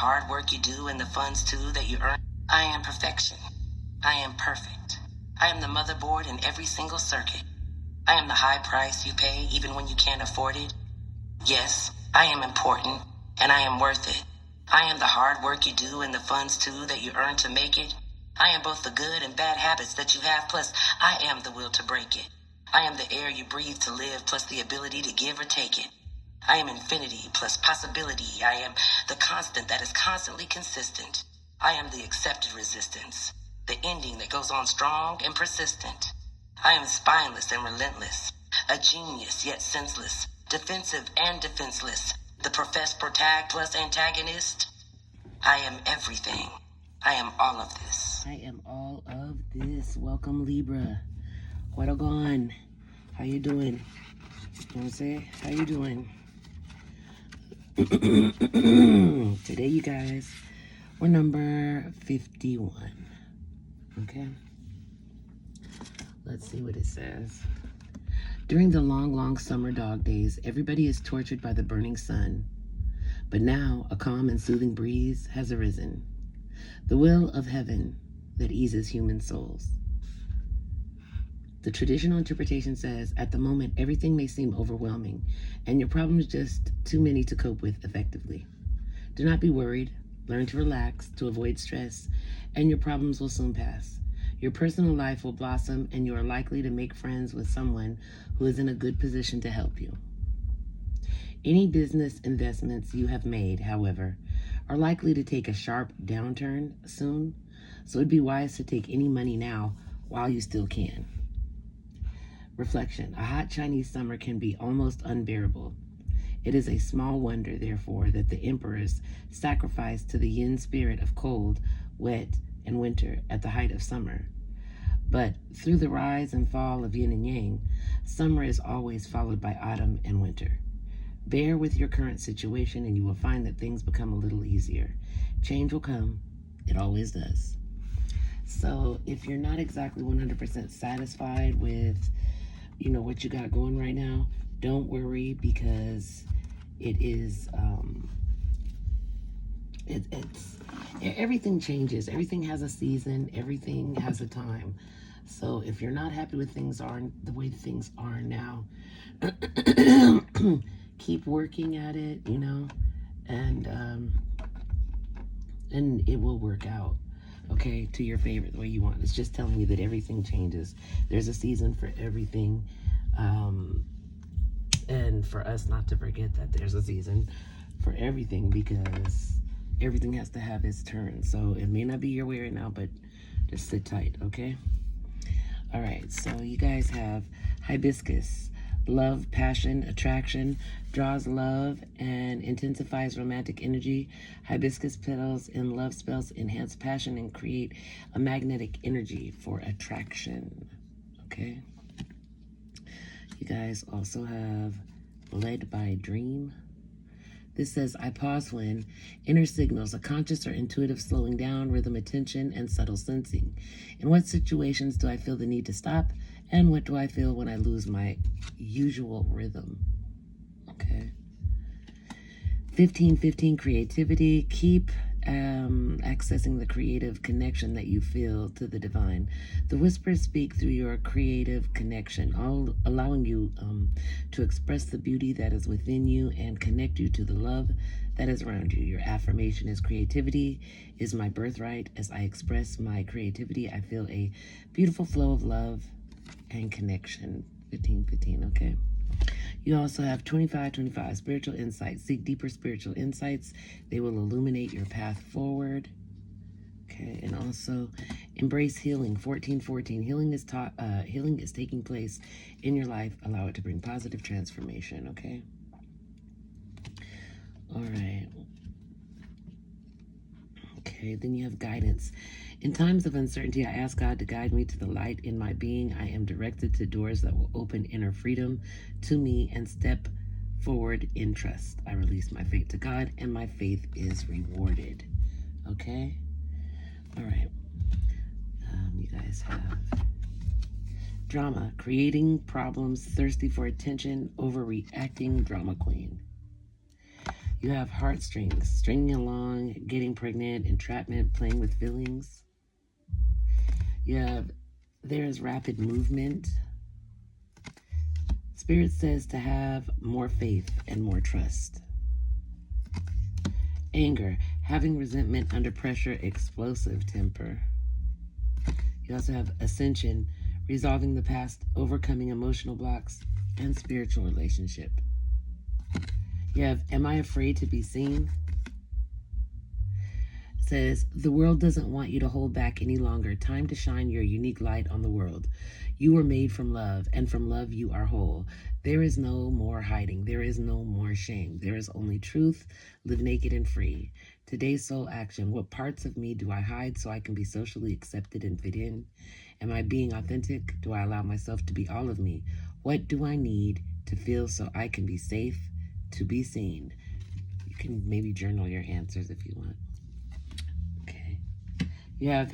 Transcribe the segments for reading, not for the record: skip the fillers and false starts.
hard work you do and the funds too that you earn. I am perfection. I am perfect. I am the motherboard in every single circuit. I am the high price you pay even when you can't afford it. Yes, I am important, and I am worth it. I am the hard work you do and the funds too that you earn to make it. I am both the good and bad habits that you have, plus I am the will to break it. I am the air you breathe to live, plus the ability to give or take it. I am infinity plus possibility. I am the constant that is constantly consistent. I am the accepted resistance, the ending that goes on strong and persistent. I am spineless and relentless, a genius yet senseless, defensive and defenseless, the professed protag plus antagonist. I am everything. I am all of this. I am all of this. Welcome, Libra. What a gone. How you doing? You know what I'm saying? How you doing? Today, you guys, we're number 51. Okay? Let's see what it says. During the long, long summer dog days, everybody is tortured by the burning sun. But now, a calm and soothing breeze has arisen. The will of heaven that eases human souls. The traditional interpretation says, at the moment, everything may seem overwhelming, and your problems just too many to cope with effectively. Do not be worried. Learn to relax, to avoid stress, and your problems will soon pass. Your personal life will blossom, and you are likely to make friends with someone who is in a good position to help you. Any business investments you have made, however, are likely to take a sharp downturn soon, so it'd be wise to take any money now while you still can. Reflection. A hot Chinese summer can be almost unbearable. It is a small wonder, therefore, that the emperors sacrificed to the yin spirit of cold, wet, and winter at the height of summer. But through the rise and fall of yin and yang, summer is always followed by autumn and winter. Bear with your current situation and you will find that things become a little easier. Change will come. It always does. So if you're not exactly 100% satisfied with, what you got going right now, don't worry, because it is, everything changes. Everything has a season. Everything has a time. So if you're not happy with things the way things are now, keep working at it, and it will work out, okay, to your favorite, the way you want. It's just telling you that everything changes. There's a season for everything, and for us not to forget that there's a season for everything, because everything has to have its turn. So it may not be your way right now, but just sit tight, okay? All right, so you guys have hibiscus. Love, passion, attraction, draws love and intensifies romantic energy. Hibiscus petals in love spells enhance passion and create a magnetic energy for attraction. Okay? You guys also have led by dream. This says, I pause when inner signals, a conscious or intuitive slowing down, rhythm, attention, and subtle sensing. In what situations do I feel the need to stop? And what do I feel when I lose my usual rhythm? Okay. 1515 creativity. Keep accessing the creative connection that you feel to the divine. The whispers speak through your creative connection, all allowing you to express the beauty that is within you and connect you to the love that is around you. Your affirmation is creativity is my birthright. As I express my creativity, I feel a beautiful flow of love and connection. 1515, okay? You also have 2525, spiritual insights. Seek deeper spiritual insights. They will illuminate your path forward. Okay, and also embrace healing. 1414, healing is taking place in your life. Allow it to bring positive transformation, okay? All right. Okay, then you have guidance. In times of uncertainty, I ask God to guide me to the light in my being. I am directed to doors that will open inner freedom to me and step forward in trust. I release my faith to God, and my faith is rewarded. Okay? All right. You guys have drama, creating problems, thirsty for attention, overreacting, drama queen. You have heartstrings, stringing along, getting pregnant, entrapment, playing with feelings. You have, there is rapid movement. Spirit says to have more faith and more trust. Anger, having resentment under pressure, explosive temper. You also have ascension, resolving the past, overcoming emotional blocks, and spiritual relationship. You have, am I afraid to be seen? It says, the world doesn't want you to hold back any longer. Time to shine your unique light on the world. You were made from love, and from love you are whole. There is no more hiding. There is no more shame. There is only truth. Live naked and free. Today's soul action. What parts of me do I hide so I can be socially accepted and fit in? Am I being authentic? Do I allow myself to be all of me? What do I need to feel so I can be safe to be seen? You can maybe journal your answers if you want. Okay.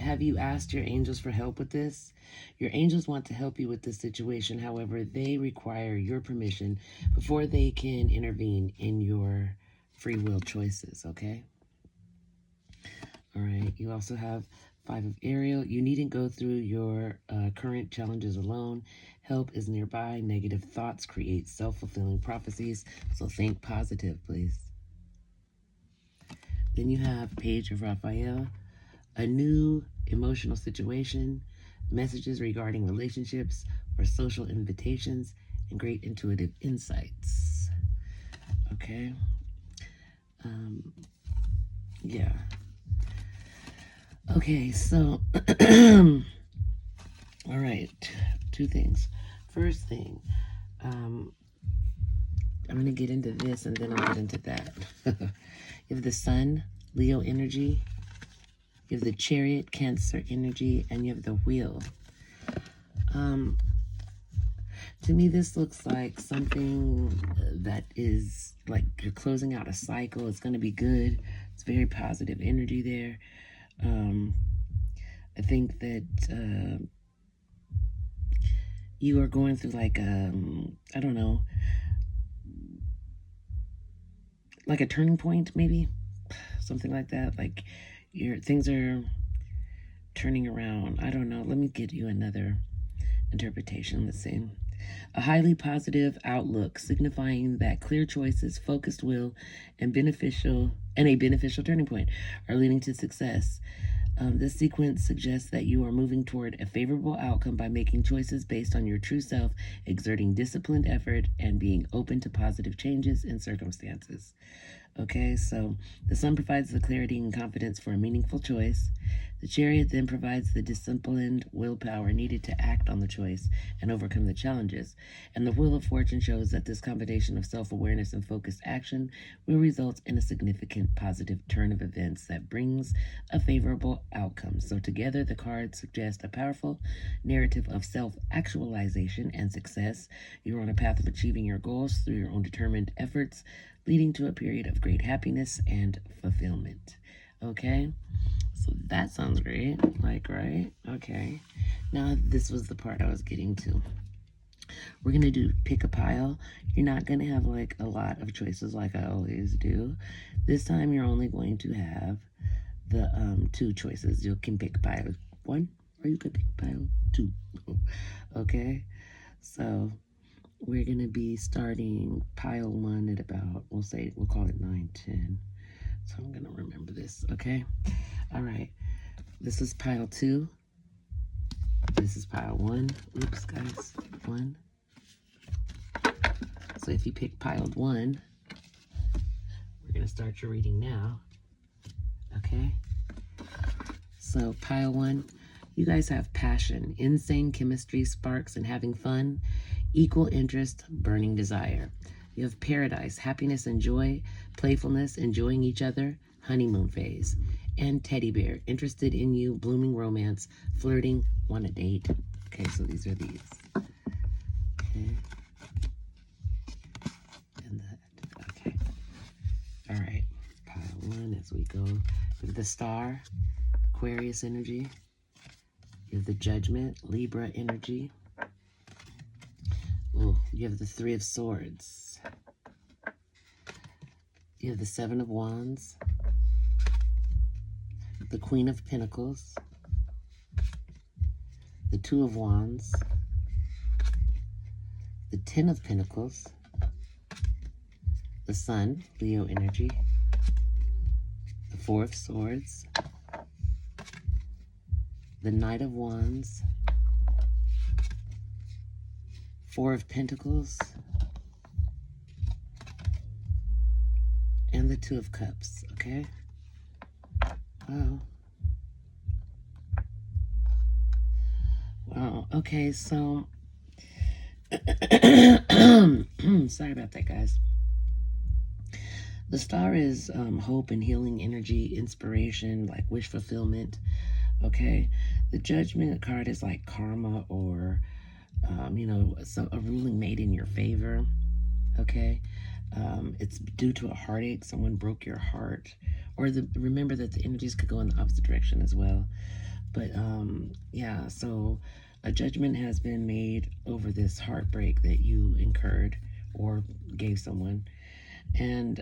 Have you asked your angels for help with this? Your angels want to help you with this situation. However, they require your permission before they can intervene in your free will choices, okay? All right. You also have 5 of Ariel. You needn't go through your current challenges alone. Help is nearby. Negative thoughts create self-fulfilling prophecies. So think positive, please. Then you have Page of Raphael. A new emotional situation, messages regarding relationships or social invitations, and great intuitive insights. Okay. Yeah. Okay, so, all right, 2 things. First thing, I'm going to get into this and then I'll get into that. You have the Sun, Leo energy. You have the Chariot, Cancer energy, and you have the Wheel. To me, this looks like something that is like you're closing out a cycle. It's going to be good. It's very positive energy there. I think that you are going through like, I don't know, like a turning point, maybe something like that. Like things are turning around. I don't know. Let me give you another interpretation. Let's see. A highly positive outlook, signifying that clear choices, focused will, and a beneficial turning point are leading to success. This sequence suggests that you are moving toward a favorable outcome by making choices based on your true self, exerting disciplined effort, and being open to positive changes in circumstances. Okay, so the Sun provides the clarity and confidence for a meaningful choice. The Chariot then provides the disciplined willpower needed to act on the choice and overcome the challenges. And the Wheel of Fortune shows that this combination of self-awareness and focused action will result in a significant positive turn of events that brings a favorable outcome. So together, the cards suggest a powerful narrative of self-actualization and success. You're on a path of achieving your goals through your own determined efforts, leading to a period of great happiness and fulfillment. Okay? So that sounds great. Like, right? Okay. Now, this was the part I was getting to. We're going to pick a pile. You're not going to have like a lot of choices like I always do. This time, you're only going to have the 2 choices. You can pick pile 1 or you can pick pile 2. Okay? So we're going to be starting pile 1 at about, we'll call it 9, 10. So I'm going to remember this, okay? All right. This is pile 2. This is pile 1. Oops, guys. 1. So if you pick piled 1, we're going to start your reading now. Okay? So pile 1, you guys have passion, insane chemistry, sparks, and having fun, equal interest, burning desire. You have paradise, happiness and joy, playfulness, enjoying each other, honeymoon phase. And teddy bear, interested in you, blooming romance, flirting, want a date. Okay, so these are these. Okay. And that. Okay. All right. Pile 1 as we go. We have the Star, Aquarius energy. You have the Judgment, Libra energy. Oh, you have the 3 of Swords. You have the Seven of Wands, the Queen of Pentacles, the Two of Wands, the Ten of Pentacles, the Sun, Leo energy, the Four of Swords, the Knight of Wands, Four of Pentacles, and the Two of Cups, okay? Wow. Wow, okay, so... sorry about that, guys. The star is hope and healing energy, inspiration, like wish fulfillment, okay? The Judgment card is like karma or, you know, a ruling made in your favor, okay? It's due to a heartache. Someone broke your heart. Or remember that the energies could go in the opposite direction as well. But, yeah, so a judgment has been made over this heartbreak that you incurred or gave someone. And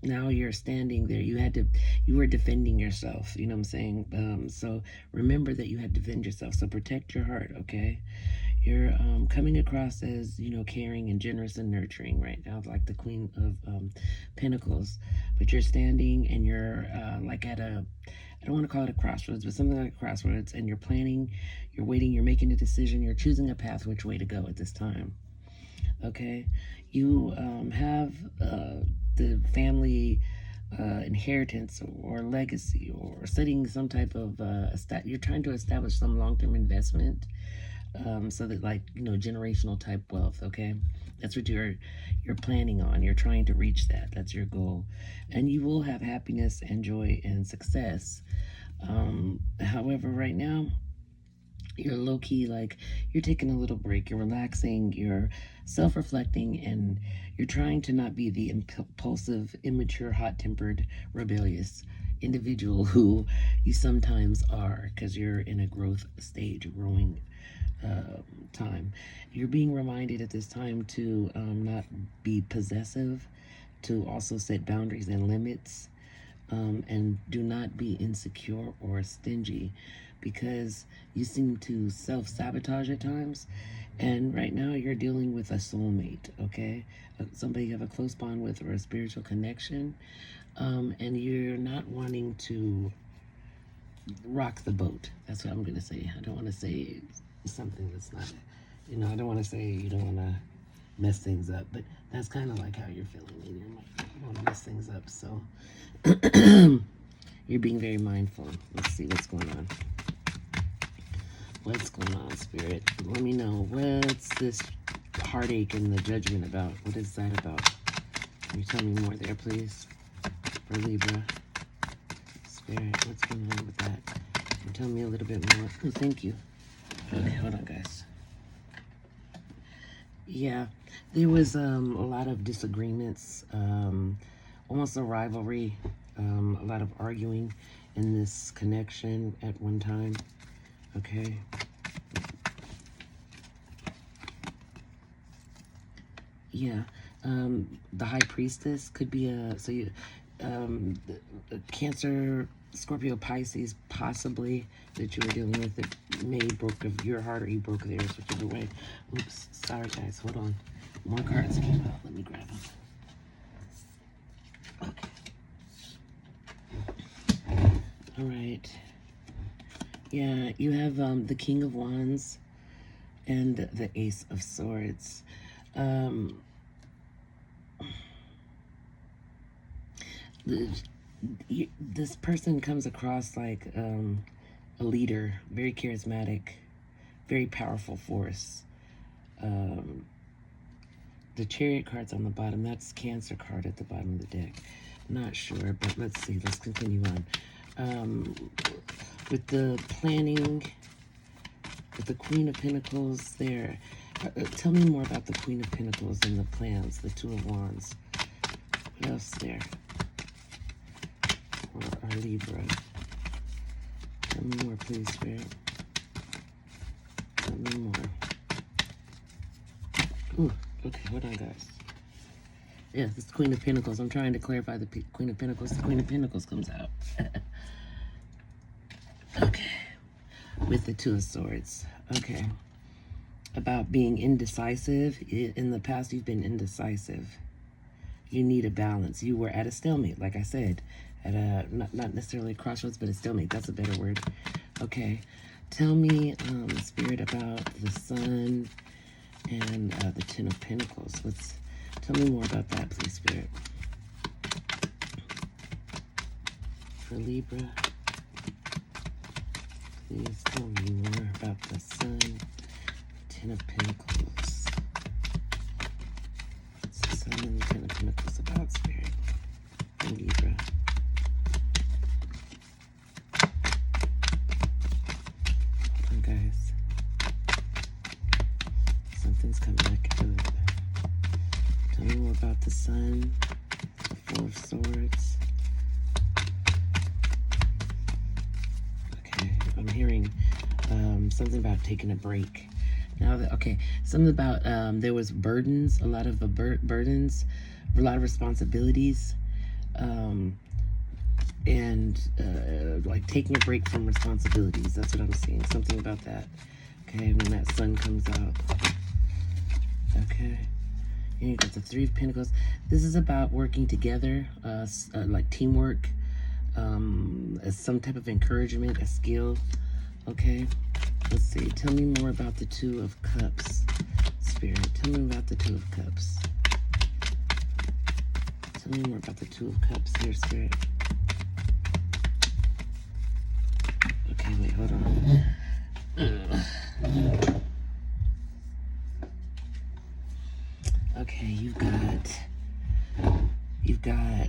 now you're standing there. You were defending yourself, you know what I'm saying? So remember that you had to defend yourself. So protect your heart, okay? You're coming across as, you know, caring and generous and nurturing right now, like the Queen of Pentacles. But you're standing and you're like at a, I don't want to call it a crossroads, but something like a crossroads. And you're planning, you're waiting, you're making a decision, you're choosing a path which way to go at this time. Okay? You have the family inheritance or legacy or setting some type of, you're trying to establish some long-term investment. So that, like, you know, generational type wealth, okay? That's what you're planning on. You're trying to reach that. That's your goal. And you will have happiness and joy and success. However, right now, you're low-key, like, you're taking a little break. You're relaxing. You're self-reflecting. And you're trying to not be the impulsive, immature, hot-tempered, rebellious individual who you sometimes are, because you're in a growth stage, a growing time. You're being reminded at this time to not be possessive, to also set boundaries and limits, and do not be insecure or stingy, because you seem to self-sabotage at times. And right now you're dealing with a soulmate, okay? Somebody you have a close bond with or a spiritual connection, and you're not wanting to rock the boat. That's what I'm going to say. I don't want to say something that's not, you know, I don't want to say you don't want to mess things up, but that's kind of like how you're feeling in your mind. You don't want to mess things up, so you're being very mindful. Let's see what's going on. What's going on, Spirit? Let me know. What's this heartache and the judgment about? What is that about? Can you tell me more there, please? For Libra. Spirit, what's going on with that? Can you tell me a little bit more? Oh, thank you. Okay, hold on, guys. Yeah, there was a lot of disagreements, almost a rivalry, a lot of arguing in this connection at one time. Okay. Yeah, the High Priestess could be a Cancer, Scorpio, Pisces, possibly, that you were dealing with, that may broke of your heart or he broke theirs, whichever way. Oops, sorry guys, hold on. More cards came out. Let me grab them. Okay. All right. Yeah, you have the King of Wands and the Ace of Swords. This person comes across like a leader, very charismatic, very powerful force. The Chariot card's on the bottom. That's Cancer card at the bottom of the deck. Not sure, but let's see. Let's continue on. With the planning, with the Queen of Pentacles there. Tell me more about the Queen of Pentacles and the plans, the Two of Wands. What else there? Or Libra. Tell me more, please, Spirit. Tell me more. Ooh, okay, hold on, guys. Yes, it's Queen of Pentacles. I'm trying to clarify the Queen of Pentacles. The Queen of Pentacles comes out. Okay. With the Two of Swords. Okay. About being indecisive. In the past, you've been indecisive. You need a balance. You were at a stalemate, like I said. At a, not necessarily a crossroads, but a stalemate. That's a better word. Okay. Tell me, Spirit, about the Sun and the Ten of Pentacles. Tell me more about that, please, Spirit. For Libra, please tell me more about the Sun, Ten of Pentacles. What's the Sun and the Ten of Pentacles about, Spirit? For Libra. Hold on, guys. Something's coming back good. Tell me more about the Sun, the Four of Swords. Okay, I'm hearing something about taking a break. Now, okay, something about there was burdens, a lot of burdens, a lot of responsibilities, and like taking a break from responsibilities. That's what I'm seeing. Something about that. Okay, when that Sun comes out. Okay. And you got the Three of Pentacles. This is about working together, like teamwork, as some type of encouragement, a skill. Okay, let's see. Tell me more about the Two of Cups, Spirit. Tell me about the Two of Cups. Tell me more about the Two of Cups here, Spirit. Okay, wait, hold on. Okay, you've got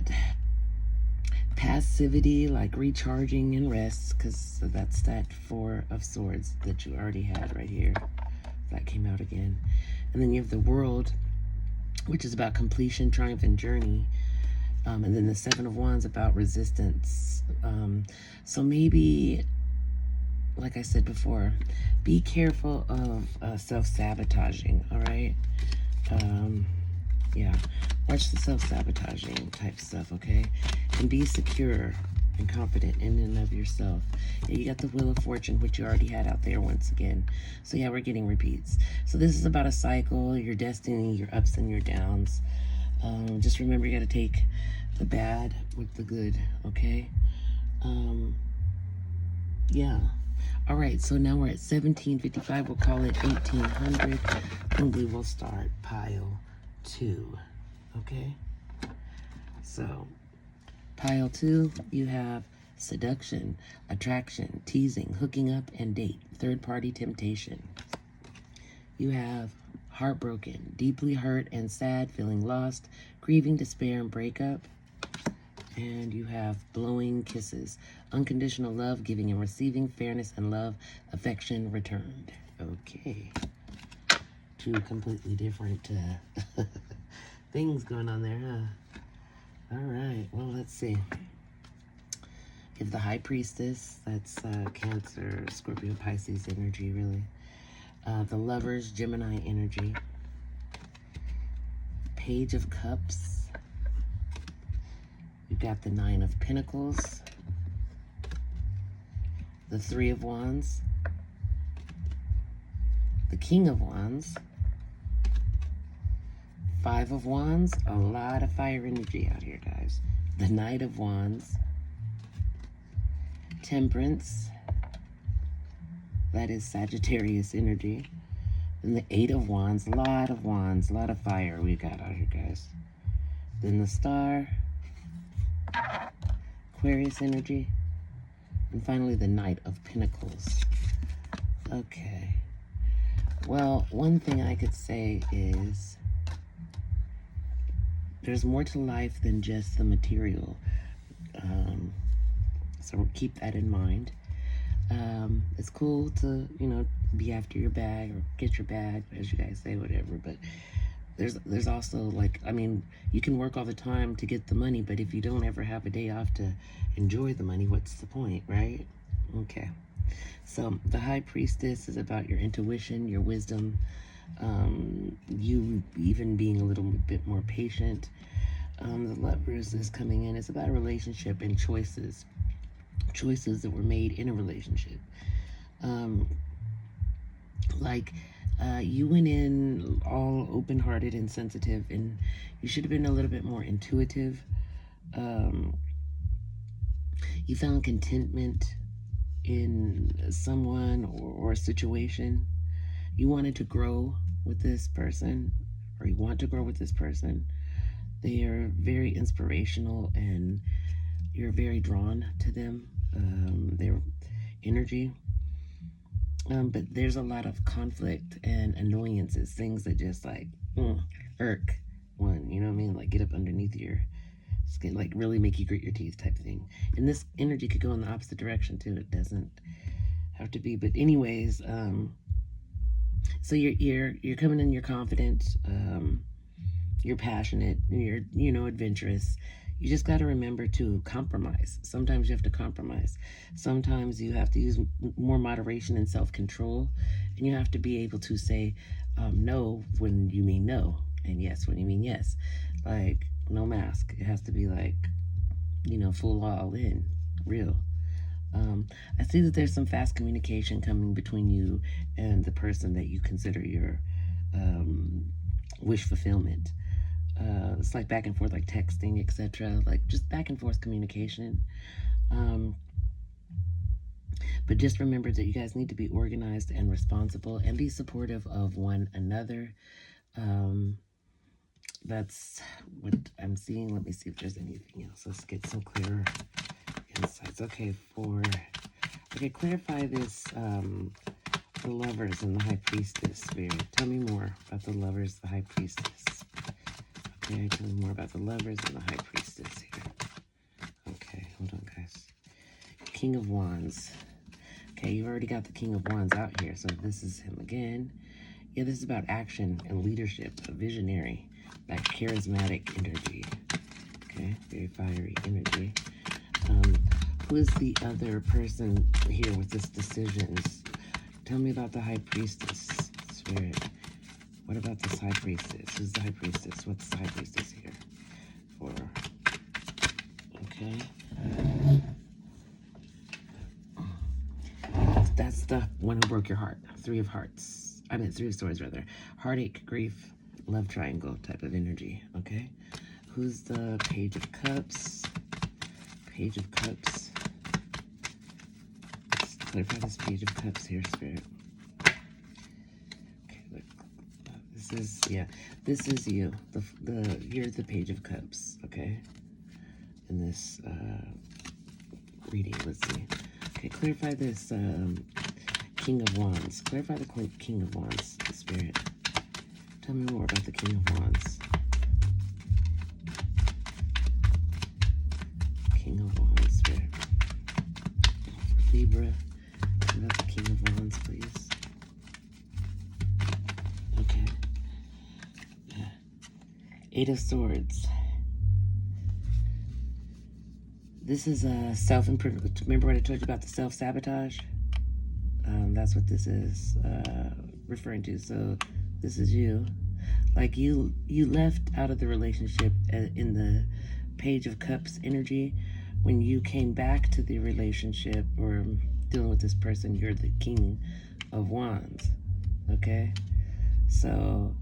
passivity, like recharging and rest, because that's that Four of Swords that you already had right here. That came out again. And then you have the World, which is about completion, triumph, and journey. And then the Seven of Wands about resistance. So maybe, like I said before, be careful of self-sabotaging, all right? Yeah, watch the self-sabotaging type stuff, okay? And be secure and confident in and of yourself. Yeah, you got the Wheel of Fortune, which you already had out there once again. So yeah, we're getting repeats. So this is about a cycle, your destiny, your ups and your downs. Just remember, you got to take the bad with the good, okay? Yeah. All right, so now we're at 1755. We'll call it 1800, and we will start pile 2, okay? So, pile 2, you have seduction, attraction, teasing, hooking up, and date, third-party temptation. You have heartbroken, deeply hurt and sad, feeling lost, grieving, despair, and breakup. And you have blowing kisses, unconditional love, giving and receiving, fairness and love, affection returned. Okay. 2 completely different things going on there, huh? All right. Well, let's see. You have the High Priestess. That's Cancer, Scorpio, Pisces energy, really. The Lovers, Gemini energy. Page of Cups. You've got the Nine of Pentacles, the Three of Wands, the King of Wands, Five of Wands, a lot of fire energy out here, guys. The Knight of Wands, Temperance, that is Sagittarius energy, and the Eight of Wands, a lot of fire we got out here, guys. Then the Star, Aquarius energy, and finally the Knight of Pentacles. Okay. Well, one thing I could say is there's more to life than just the material. So keep that in mind. It's cool to, be after your bag or get your bag, as you guys say, whatever, but there's also, like, you can work all the time to get the money, but if you don't ever have a day off to enjoy the money, what's the point, right? Okay. So the High Priestess is about your intuition, your wisdom, You even being a little bit more patient. The Lovers is coming in. It's about a relationship and choices that were made in a relationship. Um, like you went in all open-hearted and sensitive, and you should have been a little bit more intuitive. You found contentment in someone or a situation. You wanted to grow with this person, or you want to grow with this person. They are very inspirational, and you're very drawn to them. Their energy. But there's a lot of conflict and annoyances, things that just like irk one, you know what I mean? Like get up underneath your skin, like really make you grit your teeth type of thing. And this energy could go in the opposite direction too. It doesn't have to be. But anyways, so you're coming in, you're confident, you're passionate, you're adventurous. You just got to remember to compromise. Sometimes you have to compromise. Sometimes you have to use more moderation and self-control. And you have to be able to say no when you mean no, and yes when you mean yes. Like, no mask. It has to be like, full all in, real. I see that there's some fast communication coming between you and the person that you consider your wish fulfillment. It's like back and forth, like texting, etc. Like just back and forth communication. But just remember that you guys need to be organized and responsible and be supportive of one another. That's what I'm seeing. Let me see if there's anything else. Let's get some clearer insights. Okay, clarify this, the Lovers and the High Priestess spirit. Tell me more about the Lovers, the High Priestess. Okay, tell me more about the Lovers and the High Priestess here. Okay, hold on, guys. King of Wands. Okay, you've already got the King of Wands out here, so this is him again. Yeah, this is about action and leadership, a visionary, like charismatic energy. Okay, very fiery energy. Who is the other person here with this decisions? Tell me about the High Priestess spirit. What about this High Priestess? Who's the High Priestess? What's the High Priestess here for? Okay. That's the one who broke your heart. Three of Swords, rather. Heartache, grief, love triangle type of energy, okay? Who's the Page of Cups? Page of Cups. Let's clarify this Page of Cups here, Spirit. Okay, look. This is you. You're the Page of Cups, okay? In this reading, let's see. Okay, clarify this King of Wands. Clarify the King of Wands, the Spirit. Tell me more about the King of Wands. King of Wands, Spirit. Libra. Tell me about the King of Wands, please. Okay. Yeah. Eight of Swords. This is self-improvement. Remember what I told you about the self-sabotage? That's what this is referring to. So this is you. Like you left out of the relationship in the Page of Cups energy. When you came back to the relationship or dealing with this person, you're the King of Wands. Okay? So,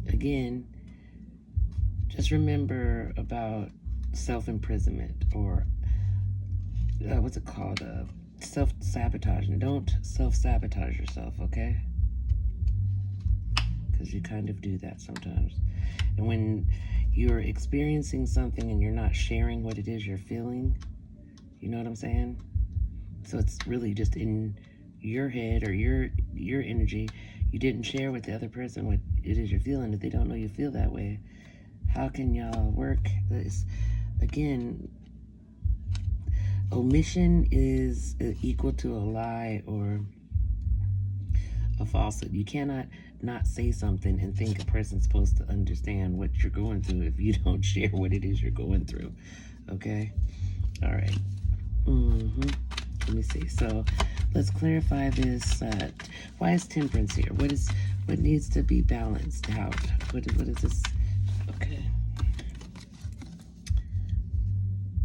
again, just remember about self-imprisonment, or what's it called? Self-sabotage. And don't self-sabotage yourself, okay? Because you kind of do that sometimes. And when you're experiencing something and you're not sharing what it is you're feeling, you know what I'm saying? So it's really just in your head or your energy. You didn't share with the other person what it is you're feeling. If they don't know you feel that way, how can y'all work this? Again, omission is equal to a lie or a falsehood. You cannot not say something and think a person's supposed to understand what you're going through if you don't share what it is you're going through. Okay? All right. Let me see. So let's clarify this. Why is temperance here? What needs to be balanced out? What is this? Okay.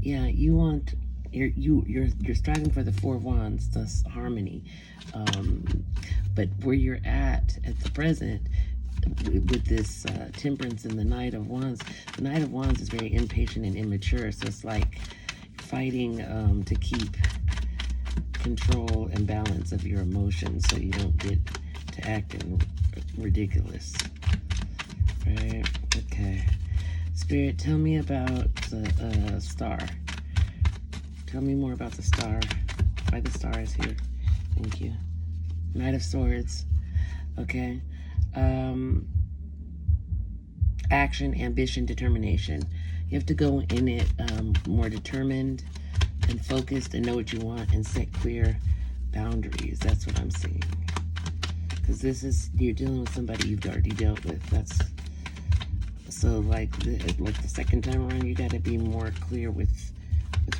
Yeah, you're striving for the Four of Wands, thus harmony. But where you're at the present with this temperance and the Knight of Wands is very impatient and immature. So it's like fighting to keep control and balance of your emotions so you don't get to acting ridiculous. Right? Okay. Spirit, tell me about the star. Tell me more about the star. Why the star is here. Thank you. Knight of Swords. Okay. Action, ambition, determination. You have to go in it more determined and focused and know what you want and set clear boundaries. That's what I'm seeing. Because you're dealing with somebody you've already dealt with. So like the second time around, you got to be more clear with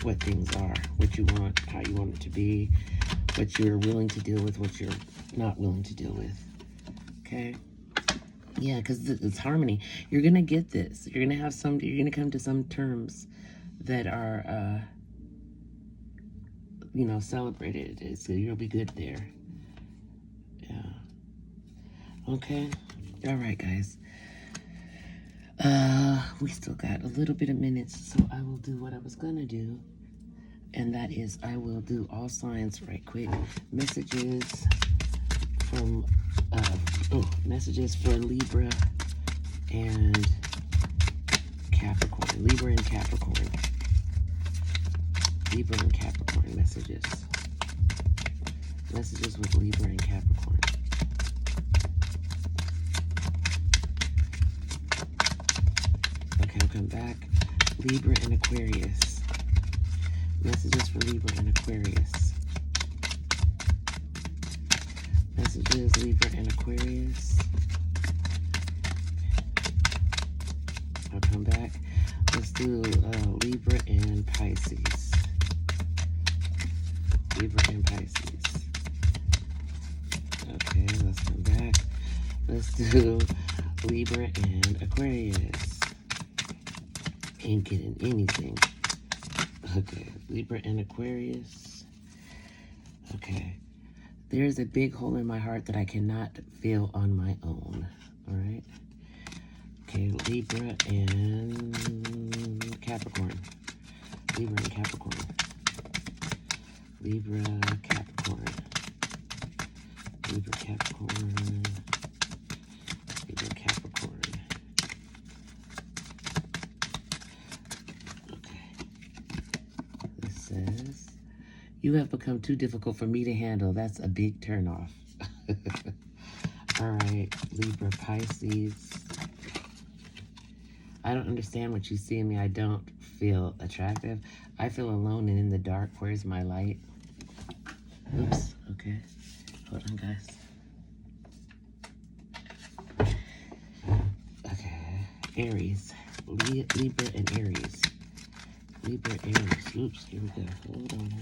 what things are, what you want, how you want it to be, what you're willing to deal with, what you're not willing to deal with. Okay? Yeah, because it's harmony. You're going to get this. You're going to come to some terms that are, celebrated. So you'll be good there. Yeah. Okay? All right, guys. We still got a little bit of minutes, so I will do what I was gonna do, and that is I will do all signs right quick. Messages for Libra and Capricorn. Libra and Capricorn. Libra and Capricorn messages. Messages with Libra and Capricorn. Okay, I'll come back. Libra and Aquarius. Messages for Libra and Aquarius. Messages, Libra and Aquarius. I'll come back. Let's do Libra and Pisces. Libra and Pisces. Okay, let's come back. Let's do Libra and Aquarius. Ain't getting anything. Okay, Libra and Aquarius. Okay. There's a big hole in my heart that I cannot fill on my own. All right. Okay, Libra and Capricorn. Libra and Capricorn. Libra, Capricorn. Libra, Capricorn. Libra, Capricorn. Says, you have become too difficult for me to handle. That's a big turnoff. All right, Libra, Pisces. I don't understand what you see in me. I don't feel attractive. I feel alone and in the dark. Where's my light? Oops. Okay. Hold on, guys. Okay. Aries. Libra and Aries. Libra, Aries. Oops, here we go. Hold on.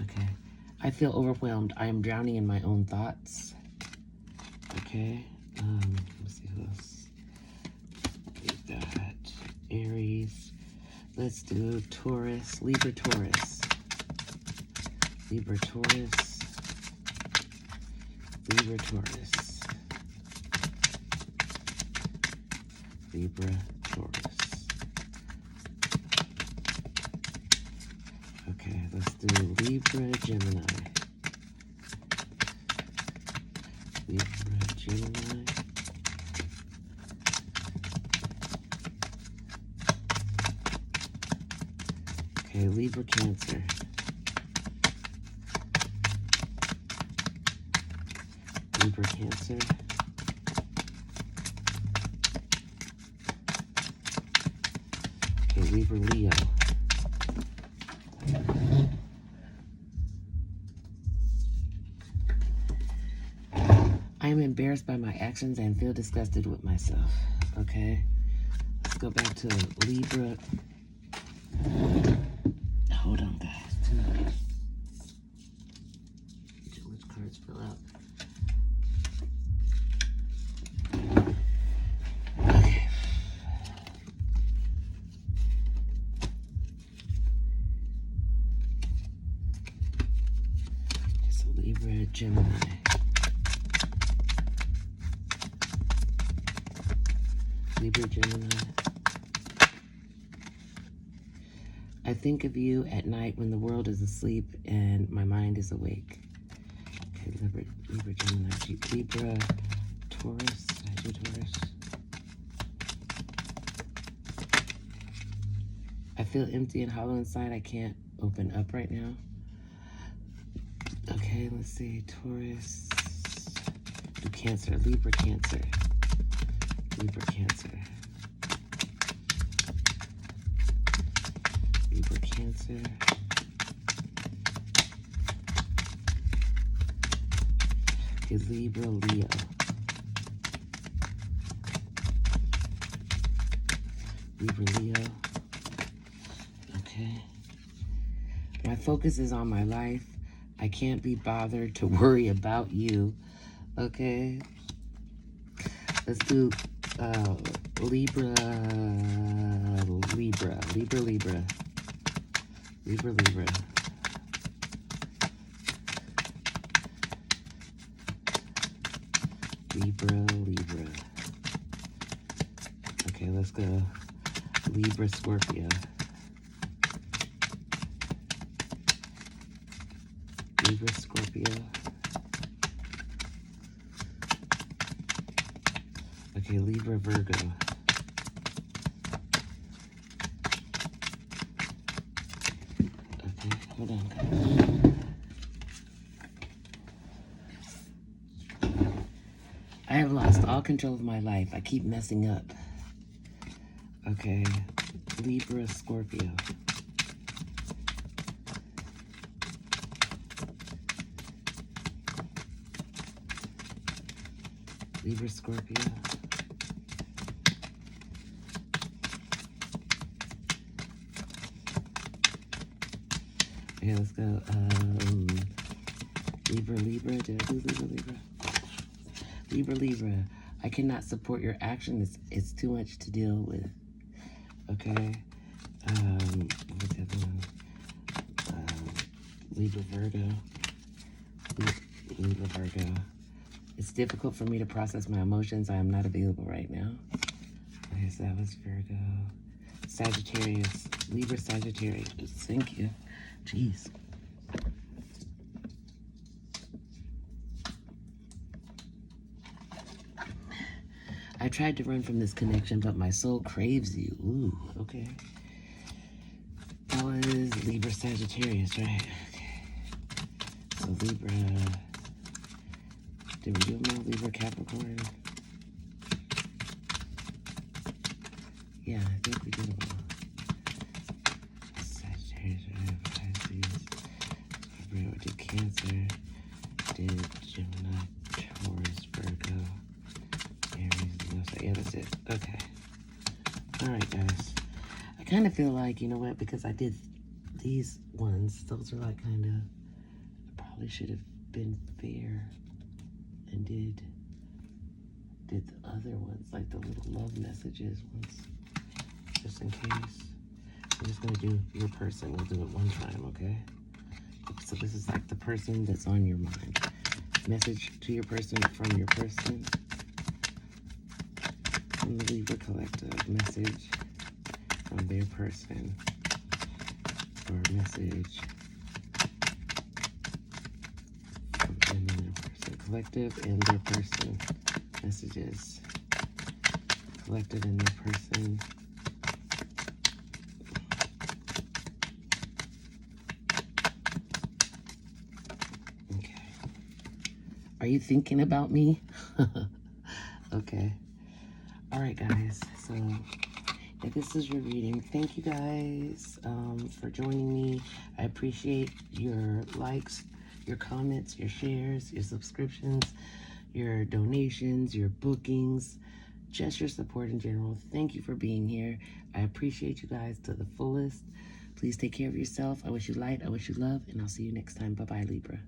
Okay. I feel overwhelmed. I am drowning in my own thoughts. Okay. Let's see who else. We've got Aries. Let's do Taurus. Libra, Taurus. Libra, Taurus. Libra, Taurus. Libra, Taurus. Okay, let's do Libra, Gemini. Libra, Gemini. Okay, Libra, Cancer. Libra, Cancer. Okay, Libra, Leo. I am embarrassed by my actions and feel disgusted with myself. Okay, let's go back to Libra. Hold on, guys. fill up. So Libra, Gemini. Libra, Gemini. I think of you at night when the world is asleep and my mind is awake. Okay, Libra, Gemini, Libra, Taurus. I do Taurus. I feel empty and hollow inside. I can't open up right now. Okay, let's see. Taurus. Do Cancer. Libra, Cancer. Libra, Cancer. Libra, Cancer. Okay, Libra, Leo. Libra, Leo. Okay. My focus is on my life. I can't be bothered to worry about you. Okay. Let's do Libra, Libra, Libra, Libra. Libra, Libra. Libra, Libra. Okay, let's go. Libra, Scorpio. Libra, Scorpio. Okay, Libra, Virgo. Okay, hold on, guys. I have lost all control of my life. I keep messing up. Okay, Libra, Scorpio. Libra, Scorpio. Okay, let's go. Libra, Libra. Did I do Libra, Libra? Libra, Libra. I cannot support your action. It's too much to deal with. Okay. What's the other one? Libra, Virgo. Libra, Virgo. It's difficult for me to process my emotions. I am not available right now. Okay, so that was Virgo. Sagittarius. Libra, Sagittarius. Thank you. Jeez. I tried to run from this connection, but my soul craves you. Ooh, okay. That was Libra, Sagittarius, right? Okay. So Libra... Did we do them all? Libra, Capricorn? Yeah, I think we did them all. Sagittarius, Pisces, Libra, we did Cancer, did Gemini, Taurus, Virgo, Aries, Leo. Yeah, that's it. Okay. Alright, guys. I kind of feel like, you know what, because I did these ones, those are like kind of, I probably should have been fair. And did the other ones, like the little love messages ones, just in case. I'm just gonna do your person. We'll do it one time, okay? So this is like the person that's on your mind. Message to your person from your person. From the Libra Collective. Message from their person. Or message from them and their person. Collective and their person. Messages. Collective and their person. Okay. Are you thinking about me? Okay. Alright, guys. So, if this is your reading, thank you guys for joining me. I appreciate your likes, your comments, your shares, your subscriptions, your donations, your bookings, just your support in general. Thank you for being here. I appreciate you guys to the fullest. Please take care of yourself. I wish you light. I wish you love. And I'll see you next time. Bye-bye, Libra.